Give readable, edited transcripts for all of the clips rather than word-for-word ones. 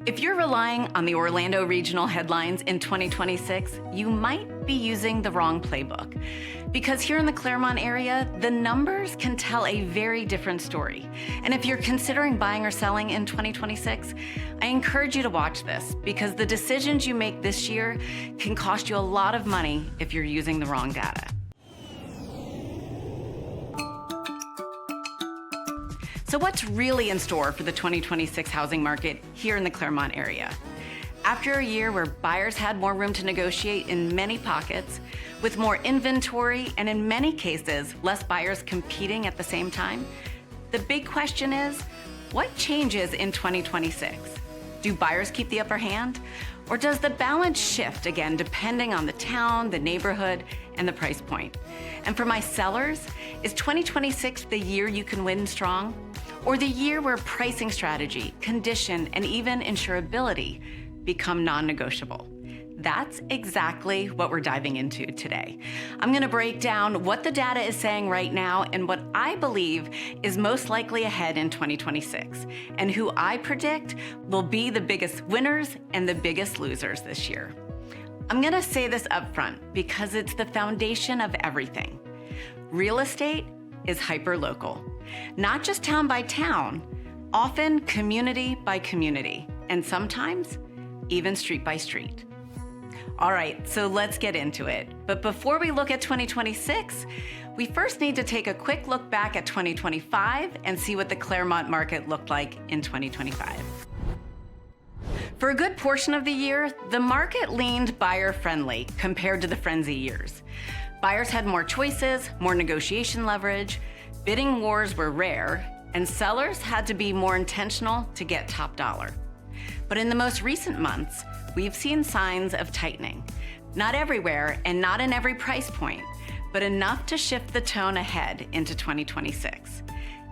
If you're relying on the Orlando regional headlines in 2026, you might be using the wrong playbook. Because here in the Clermont area, the numbers can tell a very different story. And if you're considering buying or selling in 2026, I encourage you to watch this because the decisions you make this year can cost you a lot of money if you're using the wrong data. So what's really in store for the 2026 housing market here in the Clermont area? After a year where buyers had more room to negotiate in many pockets, with more inventory and in many cases, less buyers competing at the same time, the big question is, what changes in 2026? Do buyers keep the upper hand? Or does the balance shift again depending on the town, the neighborhood, and the price point? And for my sellers, is 2026 the year you can win strong? Or the year where pricing strategy, condition, and even insurability become non-negotiable? That's exactly what we're diving into today. I'm gonna break down what the data is saying right now and what I believe is most likely ahead in 2026, and who I predict will be the biggest winners and the biggest losers this year. I'm gonna say this up front because it's the foundation of everything. Real estate is hyperlocal, not just town by town, often community by community, and sometimes even street by street. All right, so let's get into it. But before we look at 2026, we first need to take a quick look back at 2025 and see what the Clermont market looked like in 2025. For a good portion of the year, the market leaned buyer-friendly compared to the frenzy years. Buyers had more choices, more negotiation leverage, bidding wars were rare, and sellers had to be more intentional to get top dollar. But in the most recent months, we've seen signs of tightening. Not everywhere and not in every price point, but enough to shift the tone ahead into 2026.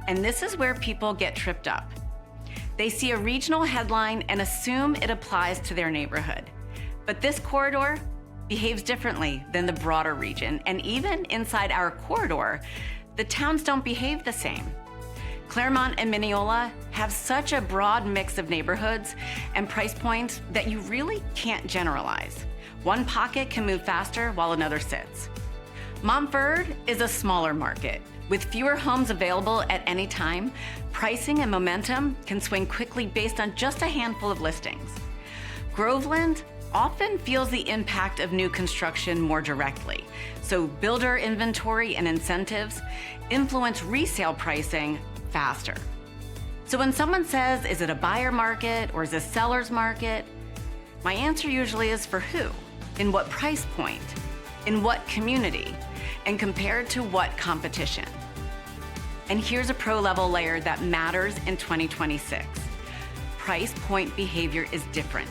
And this is where people get tripped up. They see a regional headline and assume it applies to their neighborhood. But this corridor behaves differently than the broader region, and even inside our corridor, the towns don't behave the same. Clermont and Minneola have such a broad mix of neighborhoods and price points that you really can't generalize. One pocket can move faster while another sits. Montverde is a smaller market. With fewer homes available at any time, pricing and momentum can swing quickly based on just a handful of listings. Groveland often feels the impact of new construction more directly, so builder inventory and incentives influence resale pricing faster. So when someone says, is it a buyer market or is it a seller's market? My answer usually is for who, in what price point, in what community, and compared to what competition. And here's a pro-level layer that matters in 2026. Price point behavior is different.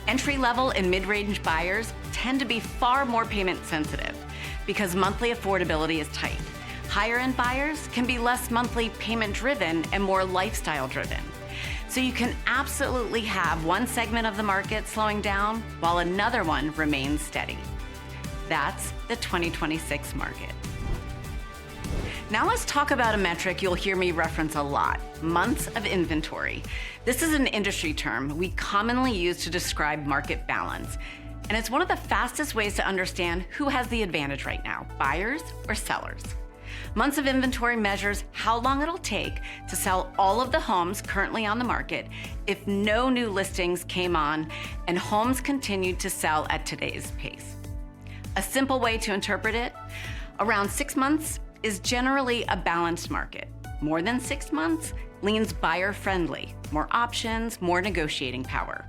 Entry-level and mid-range buyers tend to be far more payment sensitive because monthly affordability is tight. Higher-end buyers can be less monthly payment-driven and more lifestyle-driven. So you can absolutely have one segment of the market slowing down while another one remains steady. That's the 2026 market. Now let's talk about a metric you'll hear me reference a lot, months of inventory. This is an industry term we commonly use to describe market balance, and it's one of the fastest ways to understand who has the advantage right now, buyers or sellers. Months of inventory measures how long it'll take to sell all of the homes currently on the market if no new listings came on and homes continued to sell at today's pace. A simple way to interpret it, around 6 months is generally a balanced market. More than 6 months leans buyer-friendly, more options, more negotiating power.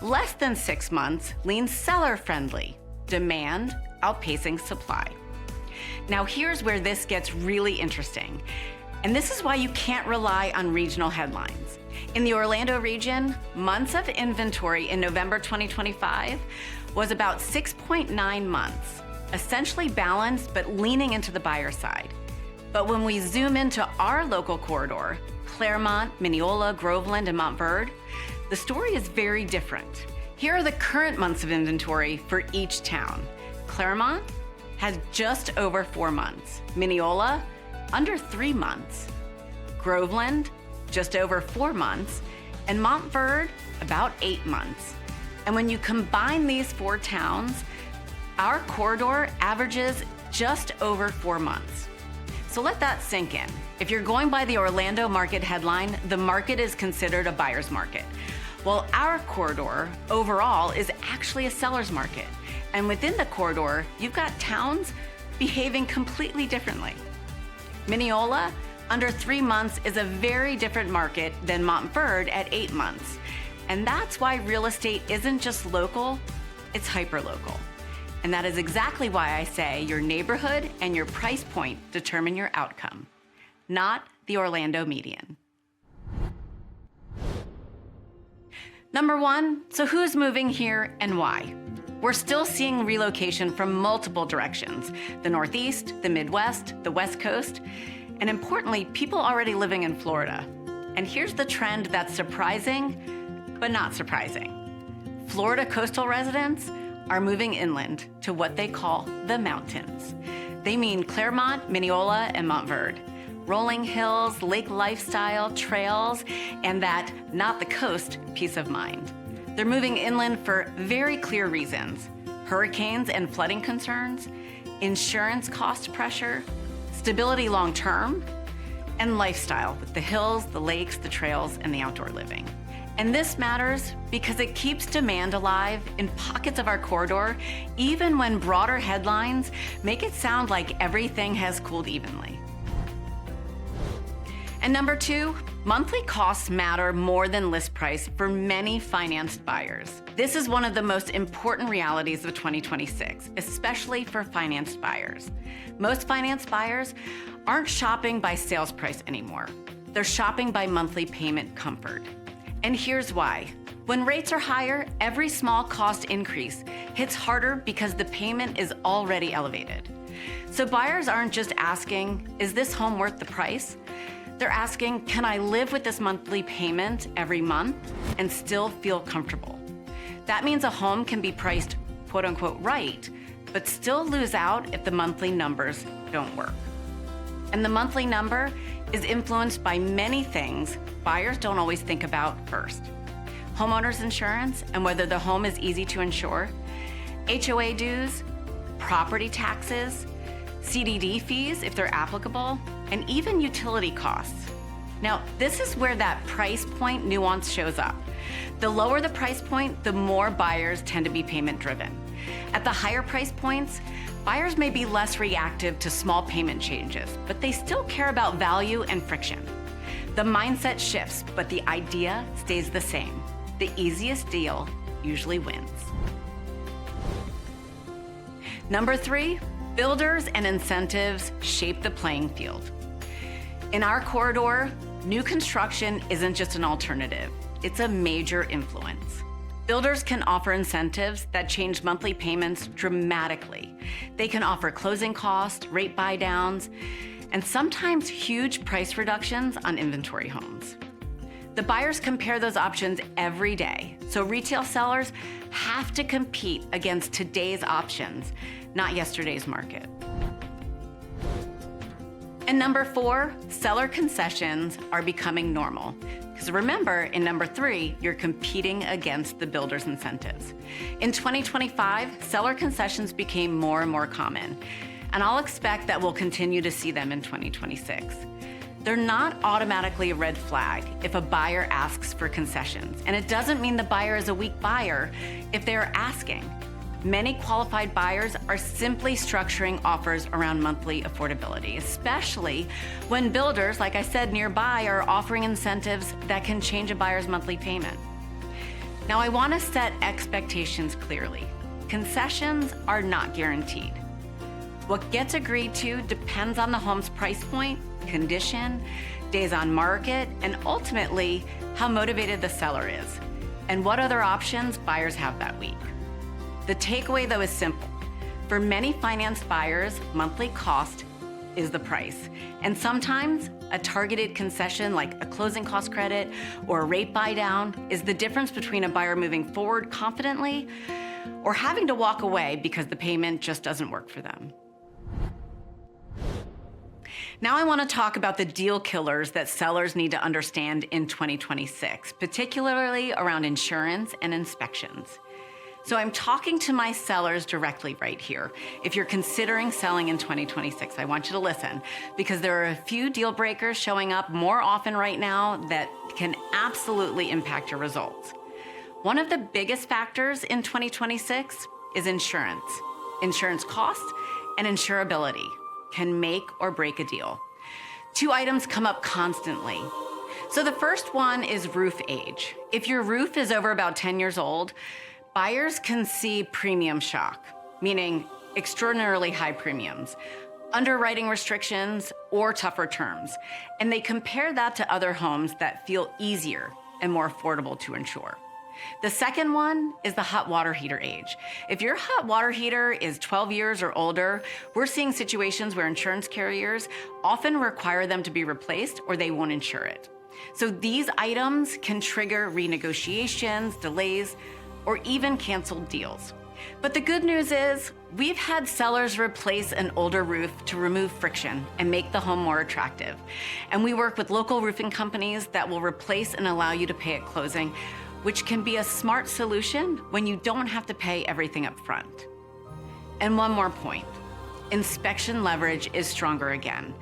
Less than 6 months leans seller-friendly, demand outpacing supply. Now here's where this gets really interesting, and this is why you can't rely on regional headlines. In the Orlando region, months of inventory in November 2025 was about 6.9 months, essentially balanced but leaning into the buyer side. But when we zoom into our local corridor, Clermont, Minneola, Groveland, and Montverde, the story is very different. Here are the current months of inventory for each town. Clermont has just over 4 months. Minneola, under 3 months. Groveland, just over 4 months. and Montverde about 8 months. And when you combine these 4 towns, our corridor averages just over 4 months. So let that sink in. If you're going by the Orlando market headline, the market is considered a buyer's market. Well, our corridor overall is actually a seller's market. And within the corridor, you've got towns behaving completely differently. Minneola, under 3 months, is a very different market than Montverde at 8 months. And that's why real estate isn't just local, it's hyperlocal. And that is exactly why I say your neighborhood and your price point determine your outcome, not the Orlando median. Number 1, so who's moving here and why? We're still seeing relocation from multiple directions: the Northeast, the Midwest, the West Coast, and importantly, people already living in Florida. And here's the trend that's surprising, but not surprising. Florida coastal residents are moving inland to what they call the mountains. They mean Clermont, Minneola, and Montverde. Rolling hills, lake lifestyle, trails, and that not the coast peace of mind. They're moving inland for very clear reasons: hurricanes and flooding concerns, insurance cost pressure, stability long term, and lifestyle with the hills, the lakes, the trails, and the outdoor living. And this matters because it keeps demand alive in pockets of our corridor, even when broader headlines make it sound like everything has cooled evenly. And number 2, monthly costs matter more than list price for many financed buyers. This is one of the most important realities of 2026, especially for financed buyers. Most financed buyers aren't shopping by sales price anymore. They're shopping by monthly payment comfort. And here's why. When rates are higher, every small cost increase hits harder because the payment is already elevated. So buyers aren't just asking, is this home worth the price? They're asking, can I live with this monthly payment every month and still feel comfortable? That means a home can be priced quote unquote right, but still lose out if the monthly numbers don't work. And the monthly number is influenced by many things buyers don't always think about first: homeowners insurance and whether the home is easy to insure, HOA dues, property taxes, CDD fees if they're applicable, and even utility costs. Now, this is where that price point nuance shows up. The lower the price point, the more buyers tend to be payment driven. At the higher price points, buyers may be less reactive to small payment changes, but they still care about value and friction. The mindset shifts, but the idea stays the same. The easiest deal usually wins. Number 3, builders and incentives shape the playing field. In our corridor, new construction isn't just an alternative, it's a major influence. Builders can offer incentives that change monthly payments dramatically. They can offer closing costs, rate buy downs, and sometimes huge price reductions on inventory homes. The buyers compare those options every day, so retail sellers have to compete against today's options, not yesterday's market. And number 4, seller concessions are becoming normal. Because remember, in number 3, you're competing against the builder's incentives. In 2025, seller concessions became more and more common, and I'll expect that we'll continue to see them in 2026. They're not automatically a red flag if a buyer asks for concessions, and it doesn't mean the buyer is a weak buyer if they're asking. Many qualified buyers are simply structuring offers around monthly affordability, especially when builders, like I said, nearby are offering incentives that can change a buyer's monthly payment. Now, I want to set expectations clearly. Concessions are not guaranteed. What gets agreed to depends on the home's price point, condition, days on market, and ultimately how motivated the seller is and what other options buyers have that week. The takeaway, though, is simple. For many financed buyers, monthly cost is the price. And sometimes a targeted concession like a closing cost credit or a rate buy down is the difference between a buyer moving forward confidently or having to walk away because the payment just doesn't work for them. Now I want to talk about the deal killers that sellers need to understand in 2026, particularly around insurance and inspections. So I'm talking to my sellers directly right here. If you're considering selling in 2026, I want you to listen, because there are a few deal breakers showing up more often right now that can absolutely impact your results. One of the biggest factors in 2026 is insurance. Insurance costs and insurability can make or break a deal. Two items come up constantly. So the first one is roof age. If your roof is over about 10 years old, buyers can see premium shock, meaning extraordinarily high premiums, underwriting restrictions, or tougher terms. And they compare that to other homes that feel easier and more affordable to insure. The second one is the hot water heater age. If your hot water heater is 12 years or older, we're seeing situations where insurance carriers often require them to be replaced or they won't insure it. So these items can trigger renegotiations, delays, or even canceled deals. But the good news is we've had sellers replace an older roof to remove friction and make the home more attractive. And we work with local roofing companies that will replace and allow you to pay at closing, which can be a smart solution when you don't have to pay everything up front. And one more point, inspection leverage is stronger again.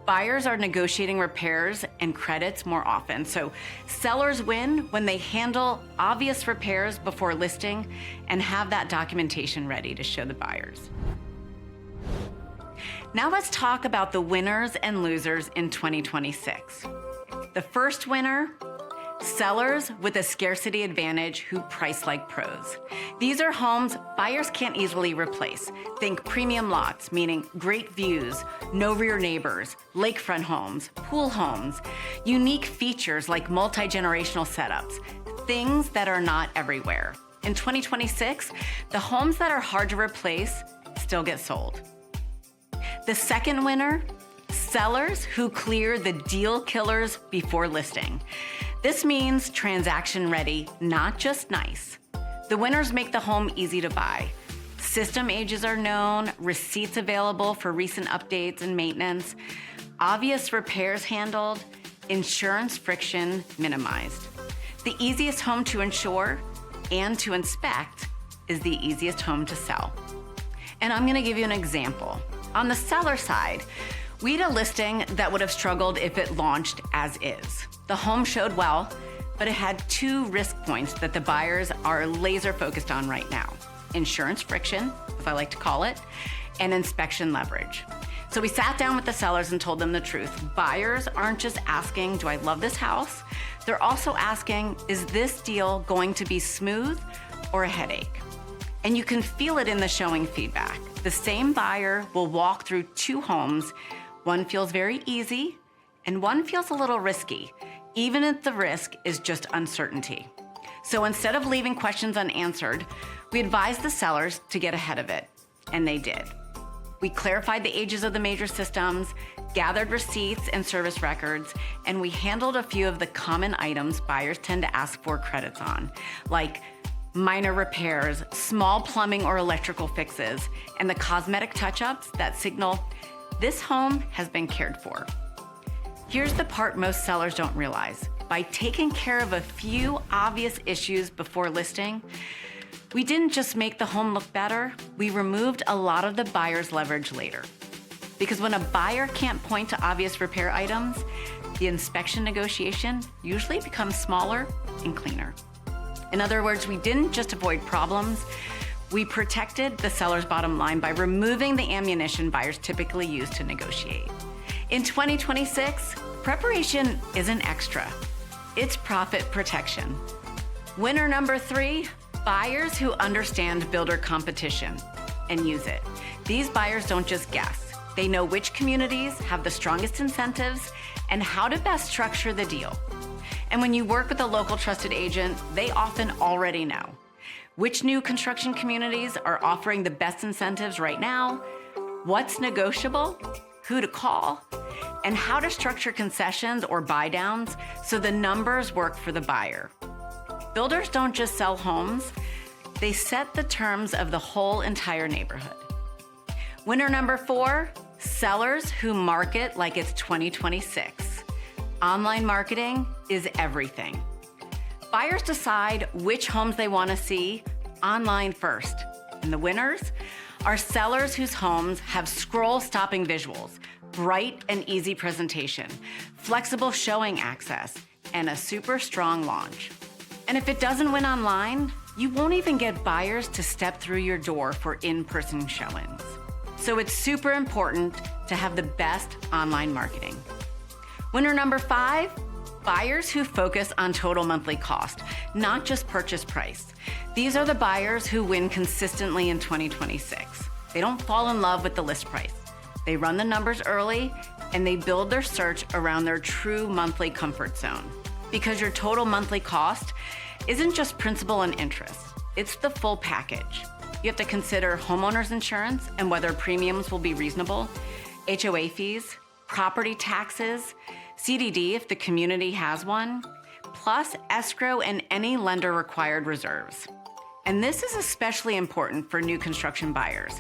Buyers are negotiating repairs and credits more often, so sellers win when they handle obvious repairs before listing and have that documentation ready to show the buyers. Now let's talk about the winners and losers in 2026. The first winner, sellers with a scarcity advantage who price like pros. These are homes buyers can't easily replace. Think premium lots, meaning great views, no rear neighbors, lakefront homes, pool homes, unique features like multi-generational setups, things that are not everywhere. In 2026, the homes that are hard to replace still get sold. The second winner, sellers who clear the deal killers before listing. This means transaction ready, not just nice. The winners make the home easy to buy. System ages are known, receipts available for recent updates and maintenance, obvious repairs handled, insurance friction minimized. The easiest home to insure and to inspect is the easiest home to sell. And I'm gonna give you an example. On the seller side, we had a listing that would have struggled if it launched as is. The home showed well, but it had two risk points that the buyers are laser focused on right now. Insurance friction, as I like to call it, and inspection leverage. So we sat down with the sellers and told them the truth. Buyers aren't just asking, do I love this house? They're also asking, is this deal going to be smooth or a headache? And you can feel it in the showing feedback. The same buyer will walk through two homes. One feels very easy, and one feels a little risky, even if the risk is just uncertainty. So instead of leaving questions unanswered, we advised the sellers to get ahead of it, and they did. We clarified the ages of the major systems, gathered receipts and service records, and we handled a few of the common items buyers tend to ask for credits on, like minor repairs, small plumbing or electrical fixes, and the cosmetic touch-ups that signal this home has been cared for. Here's the part most sellers don't realize. By taking care of a few obvious issues before listing, we didn't just make the home look better, we removed a lot of the buyer's leverage later. Because when a buyer can't point to obvious repair items, the inspection negotiation usually becomes smaller and cleaner. In other words, we didn't just avoid problems, we protected the seller's bottom line by removing the ammunition buyers typically use to negotiate. In 2026, preparation isn't extra, it's profit protection. Winner number 3, buyers who understand builder competition and use it. These buyers don't just guess. They know which communities have the strongest incentives and how to best structure the deal. And when you work with a local trusted agent, they often already know which new construction communities are offering the best incentives right now, what's negotiable, who to call, and how to structure concessions or buy downs so the numbers work for the buyer. Builders don't just sell homes, they set the terms of the whole entire neighborhood. Winner number 4, Sellers who market like it's 2026. Online marketing is everything. Buyers decide which homes they want to see online first. And the winners are sellers whose homes have scroll-stopping visuals, bright and easy presentation, flexible showing access, and a super strong launch. And if it doesn't win online, you won't even get buyers to step through your door for in-person showings. So it's super important to have the best online marketing. Winner number 5, buyers who focus on total monthly cost, not just purchase price. These are the buyers who win consistently in 2026. They don't fall in love with the list price. They run the numbers early and they build their search around their true monthly comfort zone. Because your total monthly cost isn't just principal and interest, it's the full package. You have to consider homeowners insurance and whether premiums will be reasonable, HOA fees, property taxes, CDD if the community has one, plus escrow and any lender required reserves. And this is especially important for new construction buyers.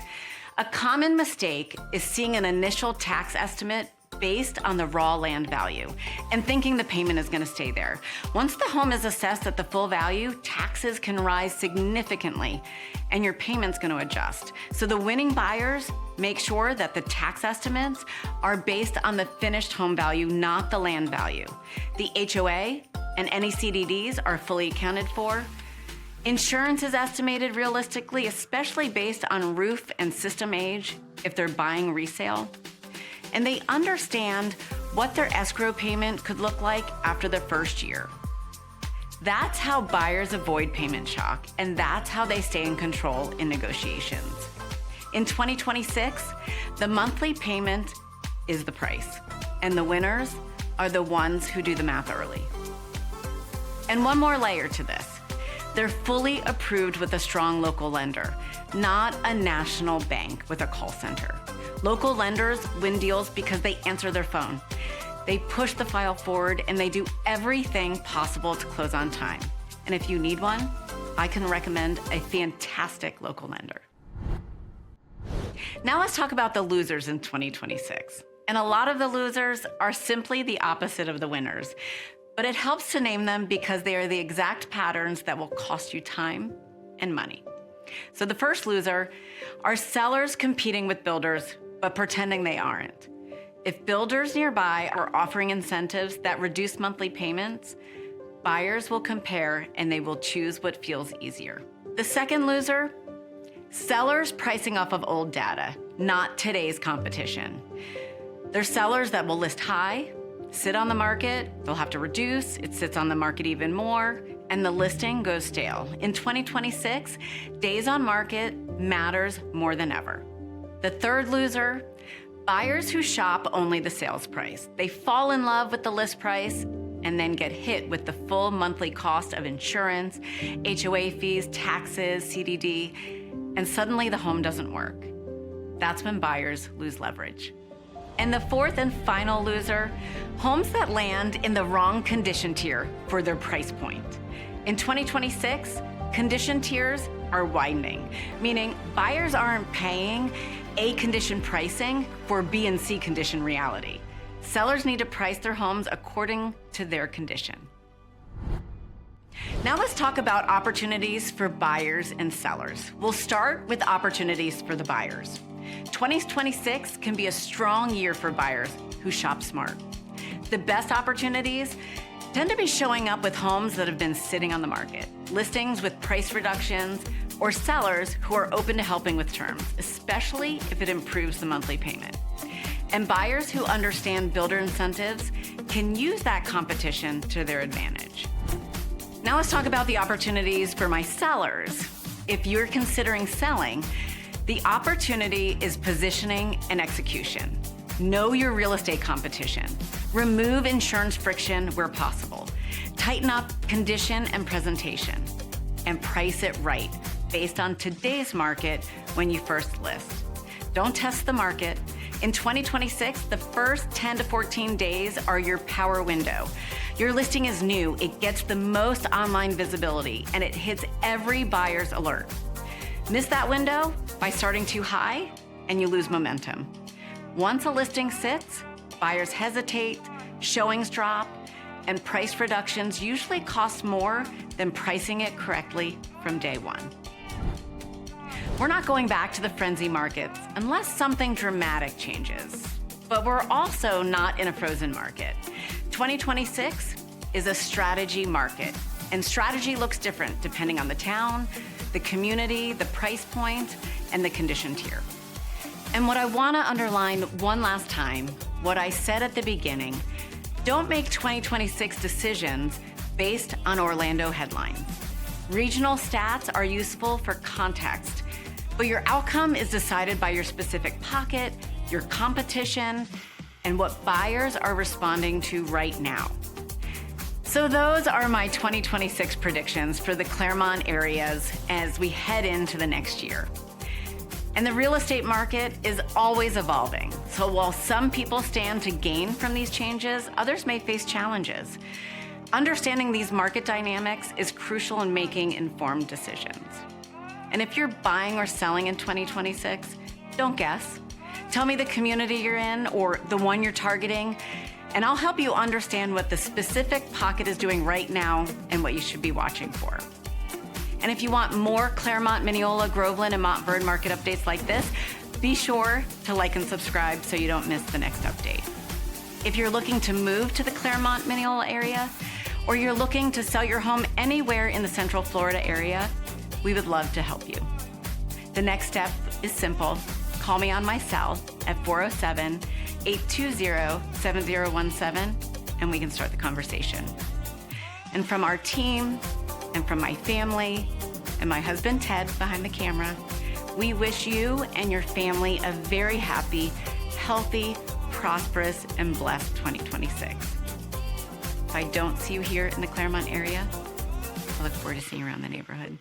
A common mistake is seeing an initial tax estimate based on the raw land value and thinking the payment is going to stay there. Once the home is assessed at the full value, taxes can rise significantly and your payment's going to adjust. So the winning buyers make sure that the tax estimates are based on the finished home value, not the land value. The HOA and any CDDs are fully accounted for. Insurance is estimated realistically, especially based on roof and system age if they're buying resale. And they understand what their escrow payment could look like after the first year. That's how buyers avoid payment shock, and that's how they stay in control in negotiations. In 2026, the monthly payment is the price, and the winners are the ones who do the math early. And one more layer to this. They're fully approved with a strong local lender, not a national bank with a call center. Local lenders win deals because they answer their phone. They push the file forward and they do everything possible to close on time. And if you need one, I can recommend a fantastic local lender. Now let's talk about the losers in 2026. And a lot of the losers are simply the opposite of the winners. But it helps to name them because they are the exact patterns that will cost you time and money. So the first loser are sellers competing with builders, but pretending they aren't. If builders nearby are offering incentives that reduce monthly payments, buyers will compare and they will choose what feels easier. The second loser, sellers pricing off of old data, not today's competition. They're sellers that will list high, sit on the market, they'll have to reduce, it sits on the market even more, and the listing goes stale. In 2026, days on market matters more than ever. The third loser, buyers who shop only the sales price. They fall in love with the list price and then get hit with the full monthly cost of insurance, HOA fees, taxes, CDD, and suddenly the home doesn't work. That's when buyers lose leverage. And the fourth and final loser, homes that land in the wrong condition tier for their price point. In 2026, condition tiers are widening, meaning buyers aren't paying A condition pricing for B and C condition reality. Sellers need to price their homes according to their condition. Now let's talk about opportunities for buyers and sellers. We'll start with opportunities for the buyers. 2026 can be a strong year for buyers who shop smart. The best opportunities tend to be showing up with homes that have been sitting on the market, listings with price reductions, or sellers who are open to helping with terms, especially if it improves the monthly payment. And buyers who understand builder incentives can use that competition to their advantage. Now let's talk about the opportunities for my sellers. If you're considering selling, the opportunity is positioning and execution. Know your real estate competition. Remove insurance friction where possible. Tighten up condition and presentation. And price it right based on today's market when you first list. Don't test the market. In 2026, the first 10 to 14 days are your power window. Your listing is new, it gets the most online visibility, and it hits every buyer's alert. Miss that window by starting too high, and you lose momentum. Once a listing sits, buyers hesitate, showings drop, and price reductions usually cost more than pricing it correctly from day one. We're not going back to the frenzy markets unless something dramatic changes. But we're also not in a frozen market. 2026 is a strategy market, and strategy looks different depending on the town, the community, the price point, and the condition tier. And what I want to underline one last time, what I said at the beginning, don't make 2026 decisions based on Orlando headlines. Regional stats are useful for context, but your outcome is decided by your specific pocket, your competition, and what buyers are responding to right now. So those are my 2026 predictions for the Clermont areas as we head into the next year. And the real estate market is always evolving. So while some people stand to gain from these changes, others may face challenges. Understanding these market dynamics is crucial in making informed decisions. And if you're buying or selling in 2026, don't guess. Tell me the community you're in or the one you're targeting, and I'll help you understand what the specific pocket is doing right now and what you should be watching for. And if you want more Clermont, Minneola, Groveland, and Montverde market updates like this, be sure to like and subscribe so you don't miss the next update. If you're looking to move to the Clermont, Minneola area, or you're looking to sell your home anywhere in the Central Florida area, we would love to help you. The next step is simple. Call me on my cell at 407-820-7017, and we can start the conversation. And from our team, and from my family, and my husband Ted behind the camera, we wish you and your family a very happy, healthy, prosperous, and blessed 2026. If I don't see you here in the Clermont area, I look forward to seeing you around the neighborhood.